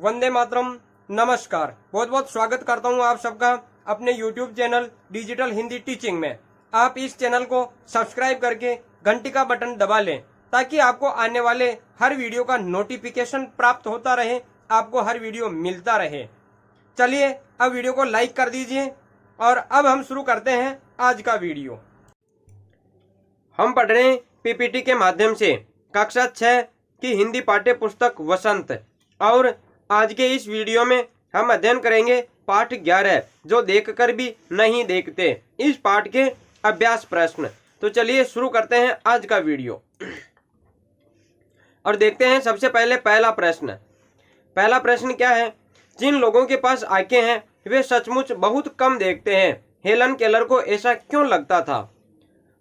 वंदे मातरम। नमस्कार, बहुत बहुत स्वागत करता हूं आप सबका अपने YouTube channel digital Hindi teaching में। आप इस चैनल को सब्सक्राइब करके घंटी का बटन दबा लें ताकि आपको आने वाले हर वीडियो का नोटिफिकेशन प्राप्त होता रहे, आपको हर वीडियो मिलता रहे। चलिए अब वीडियो को लाइक कर दीजिए और अब हम शुरू करते हैं आज का वीडियो। हम पढ़ रहे हैं पीपीटी के माध्यम से कक्षा 6 की हिंदी पाठ्य पुस्तक वसंत, और आज के इस वीडियो में हम अध्ययन करेंगे पाठ 11 जो देखकर भी नहीं देखते, इस पाठ के अभ्यास प्रश्न। तो चलिए शुरू करते हैं आज का वीडियो और देखते हैं सबसे पहले पहला प्रश्न। पहला प्रश्न क्या है? जिन लोगों के पास आंखें हैं वे सचमुच बहुत कम देखते हैं। हेलन केलर को ऐसा क्यों लगता था?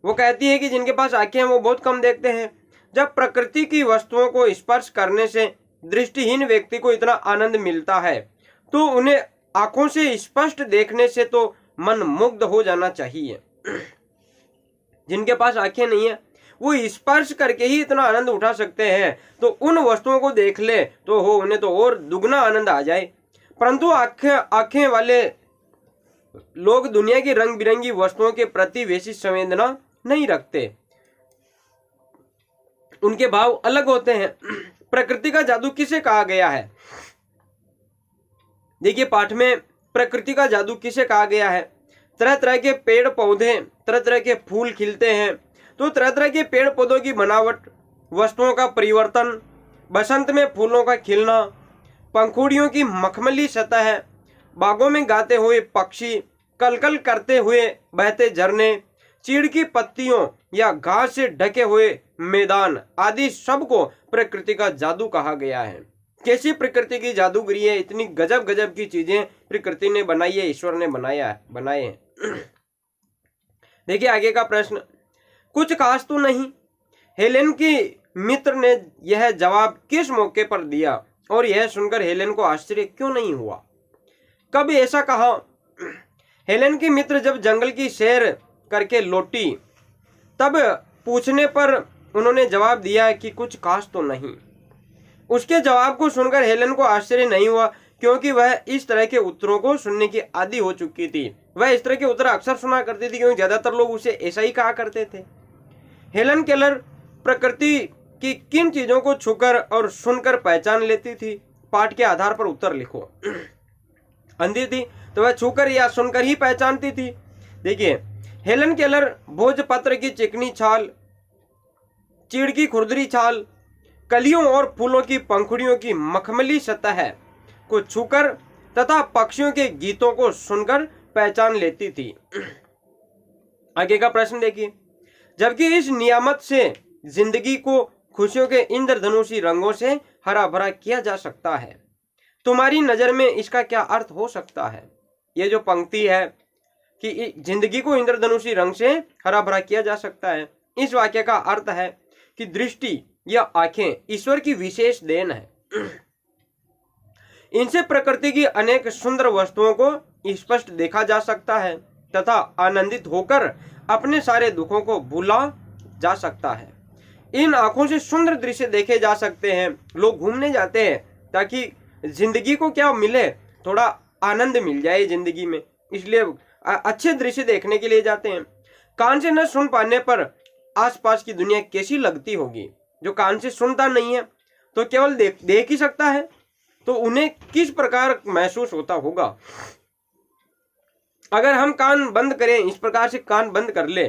वो कहती है कि जिनके पास आंखें हैं वो बहुत कम देखते हैं। जब प्रकृति की वस्तुओं को स्पर्श करने से दृष्टिहीन व्यक्ति को इतना आनंद मिलता है तो उन्हें आंखों से स्पष्ट देखने से तो मन मुग्ध हो जाना चाहिए। जिनके पास आंखें नहीं है वो स्पर्श करके ही इतना आनंद उठा सकते हैं, तो उन वस्तुओं को देख ले तो हो उन्हें तो और दुगना आनंद आ जाए। परंतु आंखें वाले लोग दुनिया की रंग बिरंगी वस्तुओं के प्रति वैसी संवेदना नहीं रखते, उनके भाव अलग होते हैं। प्रकृति का जादू किसे कहा गया है? देखिए पाठ में प्रकृति का जादू किसे कहा गया है? तरह तरह के पेड़ पौधे, तरह तरह के फूल खिलते हैं, तो तरह तरह के पेड़ पौधों की बनावट, वस्तुओं का परिवर्तन, बसंत में फूलों का खिलना, पंखुड़ियों की मखमली सतह, बागों में गाते हुए पक्षी, कलकल करते हुए बहते झरने, चीड़ की पत्तियों या घास से ढके हुए मैदान आदि सबको प्रकृति का जादू कहा गया है। कैसी प्रकृति की जादूगरी है, इतनी गजब गजब की चीजें प्रकृति ने बनाई है, ईश्वर ने बनाए हैं। देखिए आगे का प्रश्न, कुछ खास तो नहीं? हेलेन की मित्र ने यह जवाब किस मौके पर दिया और यह सुनकर हेलेन को आश्चर्य क्यों नहीं हुआ? कब ऐसा कहा? हेलेन की मित्र जब जंगल की सैर करके लौटी तब पूछने पर उन्होंने जवाब दिया कि कुछ खास तो नहीं। उसके जवाब को सुनकर हेलेन को आश्चर्य नहीं हुआ क्योंकि वह इस तरह के उत्तरों को सुनने की आदी हो चुकी थी। वह इस तरह के उत्तर अक्सर सुना करती थी क्योंकि ज्यादातर लोग उसे ऐसा ही कहा करते थे। हेलन केलर प्रकृति की किन चीजों को छूकर और सुनकर पहचान लेती थी? पाठ के आधार पर उत्तर लिखो। अंधी थी तो वह छूकर या सुनकर ही पहचानती थी। देखिए हेलन केलर भोजपत्र की चिकनी छाल, चीड़ की खुरदरी छाल, कलियों और फूलों की पंखुड़ियों की मखमली सतह को छूकर तथा पक्षियों के गीतों को सुनकर पहचान लेती थी। आगे का प्रश्न देखिए, जबकि इस नियामत से जिंदगी को खुशियों के इंद्रधनुषी रंगों से हरा भरा किया जा सकता है, तुम्हारी नजर में इसका क्या अर्थ हो सकता है? ये जो पंक्ति है कि जिंदगी को इंद्रधनुषी रंग से हरा भरा किया जा सकता है, इस वाक्य का अर्थ है कि दृष्टि या आंखें ईश्वर की विशेष देन है। इनसे प्रकृति की अनेक सुंदर वस्तुओं को स्पष्ट देखा जा सकता है तथा आनंदित होकर अपने सारे दुखों को भूला जा सकता है। इन आंखों से सुंदर दृश्य देखे जा सकते हैं। लोग घूमने जाते हैं ताकि जिंदगी को क्या मिले, थोड़ा आनंद मिल जाए जिंदगी में, इसलिए अच्छे दृश्य देखने के लिए जाते हैं। कान से न सुन पाने पर आसपास की दुनिया कैसी लगती होगी? जो कान से सुनता नहीं है तो केवल देख ही सकता है, तो उन्हें किस प्रकार महसूस होता होगा? अगर हम कान बंद करें, इस प्रकार से कान बंद कर ले,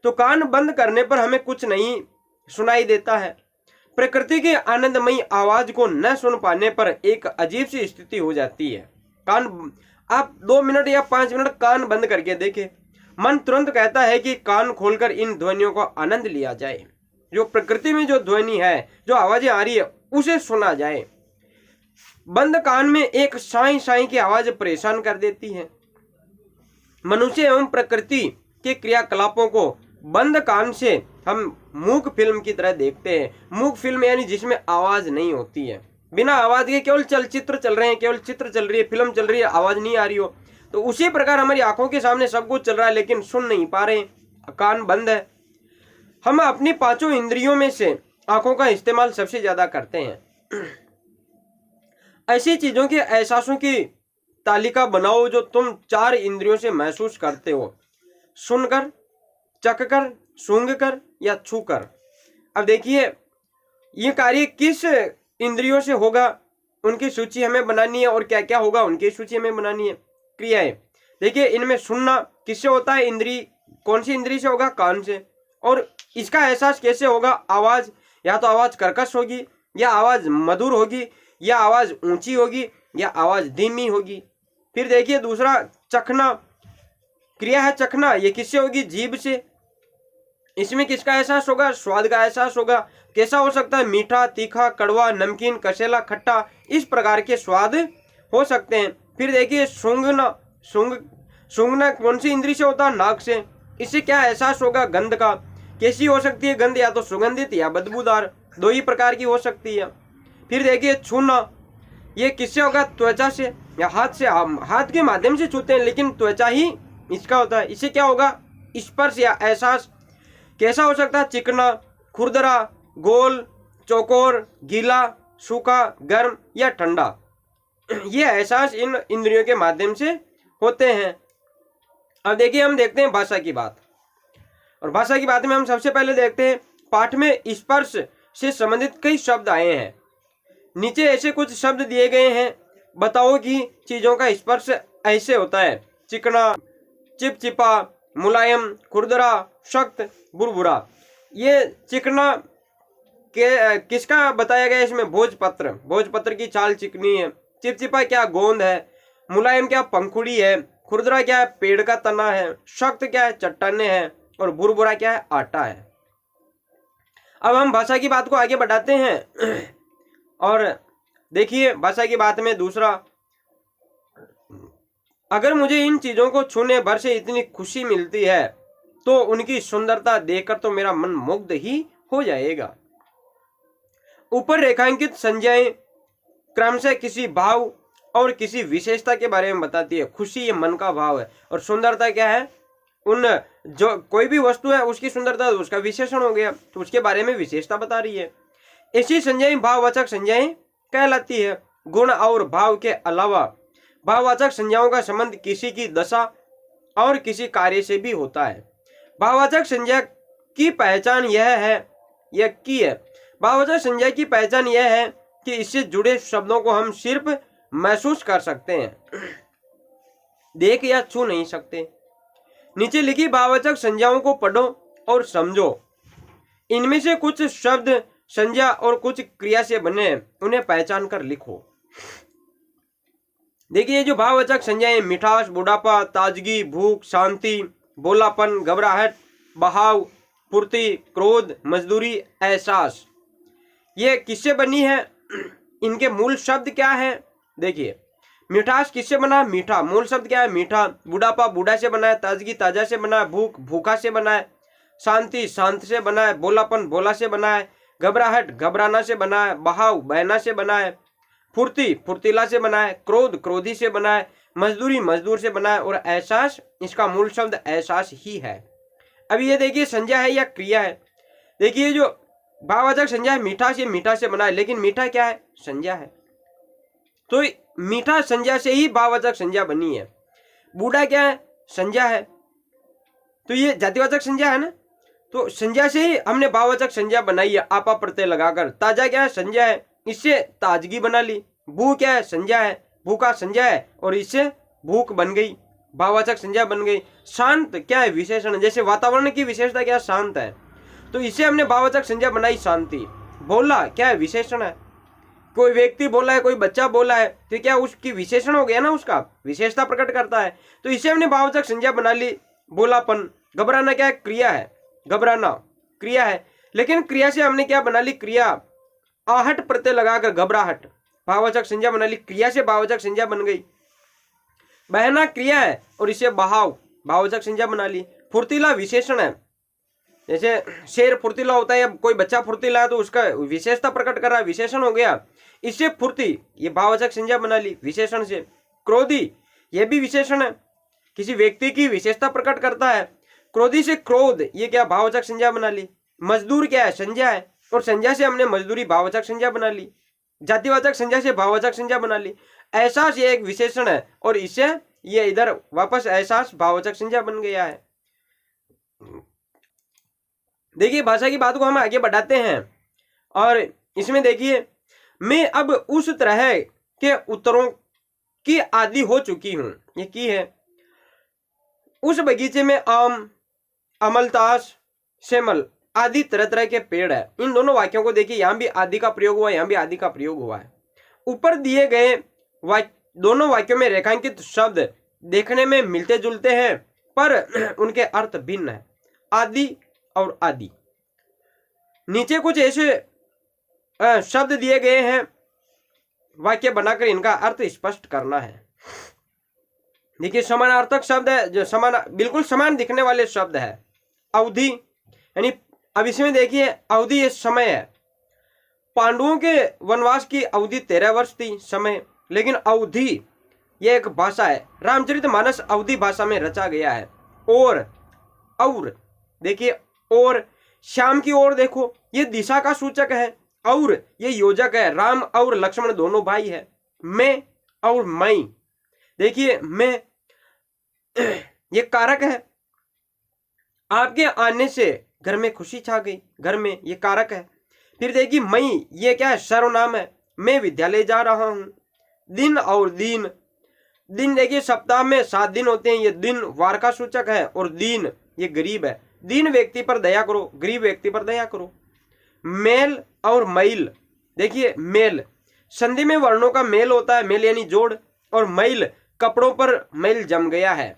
तो कान बंद करने पर हमें कुछ नहीं सुनाई देता है। प्रकृति की आनंदमयी आवाज को न सुन पाने पर एक अजीब सी स्थिति हो जाती है। कान आप 2 मिनट या 5 मिनट कान बंद करके देखें, मन तुरंत कहता है कि कान खोलकर इन ध्वनियों का आनंद लिया जाए। जो प्रकृति में जो ध्वनि है, जो आवाजें आ रही है, उसे सुना जाए। बंद कान में एक साई साई की आवाज परेशान कर देती है। मनुष्य एवं प्रकृति के क्रियाकलापों को बंद कान से हम मूक फिल्म की तरह देखते हैं। मूक फिल्म यानी जिसमें आवाज नहीं होती है, बिना आवाज के केवल चलचित्र चल रहे हैं, केवल चित्र चल रही है, फिल्म चल रही है, आवाज नहीं आ रही हो, तो उसी प्रकार हमारी आंखों के सामने सब कुछ चल रहा है लेकिन सुन नहीं पा रहे, कान बंद है। हम अपनी 5 इंद्रियों में से आंखों का इस्तेमाल सबसे ज्यादा करते हैं। ऐसी चीजों के एहसासों की तालिका बनाओ जो तुम 4 इंद्रियों से महसूस करते हो, सुनकर, चखकर, सूंघकर या छूकर। अब देखिए ये कार्य किस इंद्रियों से होगा, उनकी सूची हमें बनानी है, और क्या क्या होगा उनकी सूची हमें बनानी है। क्रियाएं देखिए, इनमें सुनना किससे होता है, इंद्री कौन सी इंद्री से होगा, कान से। और इसका एहसास कैसे होगा, आवाज, या तो आवाज कर्कश होगी, या आवाज मधुर होगी, या आवाज ऊंची होगी, या आवाज धीमी होगी। फिर देखिए दूसरा, चखना क्रिया है चखना, ये किससे होगी, जीभ से। इसमें किसका एहसास होगा, स्वाद का एहसास होगा। कैसा हो सकता है, मीठा, तीखा, कड़वा, नमकीन, कसेला, खट्टा, इस प्रकार के स्वाद हो सकते हैं। फिर देखिए सूंघना, सूंघना कौन सी इंद्री से होता है, नाक से। इससे क्या एहसास होगा, गंध का। कैसी हो सकती है गंध, या तो सुगंधित या बदबूदार, 2 ही प्रकार की हो सकती है। फिर देखिए छूना, ये किससे होगा, त्वचा से या हाथ से। हाथ के माध्यम से छूते हैं लेकिन त्वचा ही इसका होता है। इससे क्या होगा, स्पर्श या एहसास। कैसा हो सकता है, चिकना, खुरदरा, गोल, चौकोर, गीला, सूखा, गर्म या ठंडा। ये एहसास इन इंद्रियों के माध्यम से होते हैं। अब देखिए हम देखते हैं भाषा की बात, और भाषा की बात में हम सबसे पहले देखते हैं पाठ में स्पर्श से संबंधित कई शब्द आए हैं। नीचे ऐसे कुछ शब्द दिए गए हैं, बताओ कि चीजों का स्पर्श ऐसे होता है, चिकना, चिपचिपा, मुलायम, खुरदरा, सख्त, बुरबुरा। ये चिकना के किसका बताया गया इसमें, भोजपत्र, भोजपत्र की छाल चिकनी है। चिपचिपा क्या, गोंद है। मुलायम क्या, पंखुड़ी है। खुरदरा क्या है, पेड़ का तना है। सख्त क्या है, चट्टाने हैं। और बुरबुरा क्या है, आटा है। अब हम भाषा की बात को आगे बढ़ाते हैं और देखिए भाषा की बात में दूसरा, अगर मुझे इन चीजों को छूने भर से इतनी खुशी मिलती है तो उनकी सुंदरता देखकर तो मेरा मन मुग्ध ही हो जाएगा। ऊपर रेखांकित संज्ञाएं क्रमशः किसी भाव और किसी विशेषता के बारे में बताती है। खुशी ये मन का भाव है, और सुंदरता क्या है, उन जो कोई भी वस्तु है उसकी सुंदरता उसका विशेषण हो गया, तो उसके बारे में विशेषता बता रही है। ऐसी संज्ञाएं भाववाचक संज्ञाएं कहलाती है। गुण और भाव के अलावा भाववाचक संज्ञाओं का संबंध किसी की दशा और किसी कार्य से भी होता है। भाववाचक संज्ञा की पहचान यह है, भाववाचक संज्ञा की पहचान यह है कि इससे जुड़े शब्दों को हम सिर्फ महसूस कर सकते हैं, देख या छू नहीं सकते। नीचे लिखी भाववाचक संज्ञाओं को पढ़ो और समझो। इनमें से कुछ शब्द संज्ञा और कुछ क्रिया से बने, उन्हें पहचान कर लिखो। देखिए जो भाववाचक संज्ञाएं, मिठास, बुढ़ापा, ताजगी, भूख, शांति, बोलापन, घबराहट, बहाव, फुर्ती, क्रोध, मजदूरी, एहसास, ये किससे बनी है, इनके मूल शब्द क्या है। देखिए मिठास किससे बना है, मीठा, मूल शब्द क्या है, मीठा। बुढ़ापा बूढ़ा से बना है। ताजगी ताजा से बना है। भूख भूखा से बना है। शांति शांत से बना है। बोलापन बोला से बना है। घबराहट घबराना से बना है। बहाव बहना से बना है। फुर्ती फुर्तीला से बना है। क्रोध क्रोधी से बना है। मजदूरी मजदूर से बना है। और एहसास, इसका मूल शब्द एहसास ही है। अब ये देखिए संज्ञा है या क्रिया है। देखिए जो भाववाचक संज्ञा है, मीठा से मीठा से बना है, लेकिन मीठा क्या है, संज्ञा है। तो मीठा संज्ञा से ही भाववाचक संज्ञा बनी है। बूढ़ा क्या है, संज्ञा है, तो ये जातिवाचक संज्ञा है ना, तो संज्ञा से ही हमने भाववाचक संज्ञा बनाई है आपा प्रत्यय लगाकर। ताजा क्या है, संज्ञा है, इससे ताजगी बना ली। भूख क्या है, संज्ञा है, भूखा संज्ञा है, और इससे भूख बन गई, भाववाचक संज्ञा बन गई। शांत क्या है, विशेषण, जैसे वातावरण की विशेषता क्या, शांत है, तो इसे हमने भाववाचक संज्ञा बनाई, शांति। बोला क्या है, विशेषण है। कोई व्यक्ति बोला है, कोई बच्चा बोला है, तो क्या उसकी विशेषण हो गया ना, उसका विशेषता प्रकट करता है, तो इसे हमने भाववाचक संज्ञा बना ली, बोलापन। घबराना क्या है, क्रिया है, घबराना क्रिया है, लेकिन क्रिया से हमने क्या बना ली, क्रिया, आहट प्रत्यय लगाकर घबराहट, भाववाचक संज्ञा बना ली, क्रिया से भाववाचक संज्ञा बन गई। बहना क्रिया है और इसे बहाव, भाववाचक संज्ञा बना ली। फुर्तीला विशेषण है, जैसे शेर फुर्तीला होता है, या कोई बच्चा फुर्तीला है तो उसका विशेषता प्रकट कर रहा है, विशेषण हो गया। इससे फुर्ती, ये भाववाचक संज्ञा बना ली विशेषण से। क्रोधी, ये भी विशेषण है, किसी व्यक्ति की विशेषता प्रकट करता है। क्रोधी से क्रोध, ये क्या, भाववाचक संज्ञा बना ली। मजदूर क्या है, संज्ञा है, और संज्ञा से हमने मजदूरी भाववाचक संज्ञा बना ली। जातिवाचक संज्ञा से भाववाचक संज्ञा बना ली। एहसास ये एक विशेषण है और इससे ये इधर वापस एहसास भाववाचक संज्ञा बन गया है। देखिए भाषा की बात को हम आगे बढ़ाते हैं और इसमें देखिए, मैं अब उस तरह के उत्तरों की आदी हो चुकी हूं। ये की है, उस बगीचे में आम, अमलतास, सेमल आदि तरह तरह के पेड़ है। इन दोनों वाक्यों को देखिए, यहां भी आदि का प्रयोग हुआ है, यहां भी आदि का प्रयोग हुआ है। ऊपर दिए गए दोनों वाक्यों में रेखांकित शब्द देखने में मिलते जुलते हैं पर उनके अर्थ भिन्न है, आदि और आदि। नीचे कुछ ऐसे शब्द दिए गए हैं, वाक्य बनाकर इनका अर्थ स्पष्ट करना है। देखिए समानार्थक शब्द है, जो बिल्कुल समान दिखने वाले शब्द है। अवधि, यानी अब इसमें देखिए अवधि ये समय है। पांडवों के वनवास की अवधि 13 वर्ष थी समय, लेकिन अवधि ये एक भाषा है। रामचरितमानस अवधि भाषा में रचा गया है। और देखिए, और श्याम की ओर देखो, ये दिशा का सूचक है और ये योजक है। राम और लक्ष्मण दोनों भाई है। मैं और मई, देखिए मैं ये कारक है। आपके आने से घर में खुशी छा गई, घर में ये कारक है। फिर देखिए मई ये क्या है, सर्वनाम है। मैं विद्यालय जा रहा हूं। दिन और दिन, दिन देखिए सप्ताह में 7 दिन होते हैं, ये दिन वार का सूचक है और दिन ये गरीब है। दीन व्यक्ति पर दया करो, गरीब व्यक्ति पर दया करो। मेल और मैल, देखिए मेल संधि में वर्णों का मेल होता है, मेल यानी जोड़, और मैल कपड़ों पर मैल जम गया है,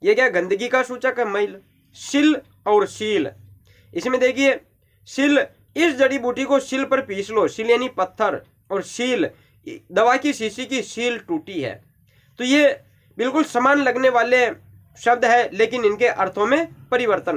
ये क्या गंदगी का सूचक है मैल। शिल और शील, इसमें देखिए शिल, इस जड़ी बूटी को शिल पर पीस लो, शिल यानी पत्थर, और शील दवा की शीशी की शील टूटी है। तो ये बिल्कुल समान लगने वाले शब्द है, लेकिन इनके अर्थों में परिवर्तन